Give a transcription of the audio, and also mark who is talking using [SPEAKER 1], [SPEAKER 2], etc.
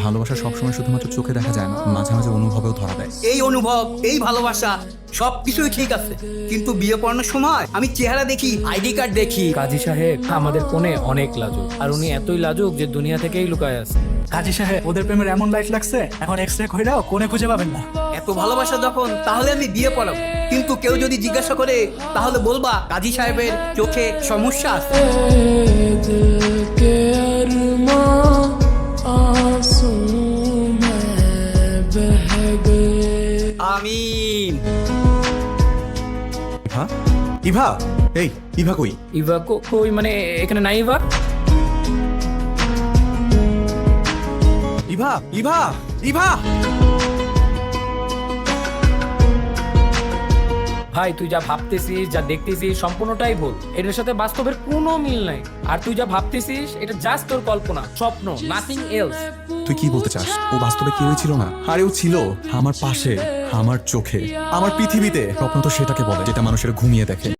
[SPEAKER 1] ভালোবাসা সবসময় শুধুমাত্র চোখে দেখা যায় না, মাঝে মাঝে অনুভবেও ধরা দেয়।
[SPEAKER 2] এই অনুভব, এই ভালোবাসা সবকিছুই ঠিক আছে, কিন্তু বিয়ে পড়ানোর সময় আমি চেহারা দেখি, আইডি কার্ড দেখি।
[SPEAKER 3] কাজী সাহেব আমাদের কোণে অনেক লাজুক, আর উনি এতই লাজুক যে দুনিয়া থেকেই লুকায় আছে।
[SPEAKER 4] কাজী সাহেব, ওদের প্রেমের এমন লাইফ লাগছে, এখন এক্সরে কইরাও কোনে খুঁজে পাবেন না।
[SPEAKER 2] এত ভালোবাসা যখন, তাহলে আমি বিয়ে পড়াবো। কিন্তু কেউ যদি জিজ্ঞাসা করে, তাহলে বলবা কাজী সাহেবের চোখে সমস্যা আছে। আমিন।
[SPEAKER 1] ইভা, ইভা, এই ইভা কই?
[SPEAKER 3] ইভা কই মানে এখানে নাই ইভা?
[SPEAKER 1] ইভা, ইভা, ইভা!
[SPEAKER 3] ভাই তুই যা ভাবতেছিস, যা দেখতেছিস সম্পূর্ণটাই ভুল। এটার সাথে বাস্তবের কোনো মিল নাই। আর তুই যা ভাবতেছিস এটা জাস্ট তোর কল্পনা, স্বপ্ন, নাথিং এলস।
[SPEAKER 1] তুই কি বলতে চাস? ও বাস্তবে কেউই ছিল না। আরে ও ছিল আমার পাশে, আমার চোখে, আমার পৃথিবীতে। স্বপ্ন তো সেটাকে বলে যেটা মানুষের ঘুমিয়ে দেখে।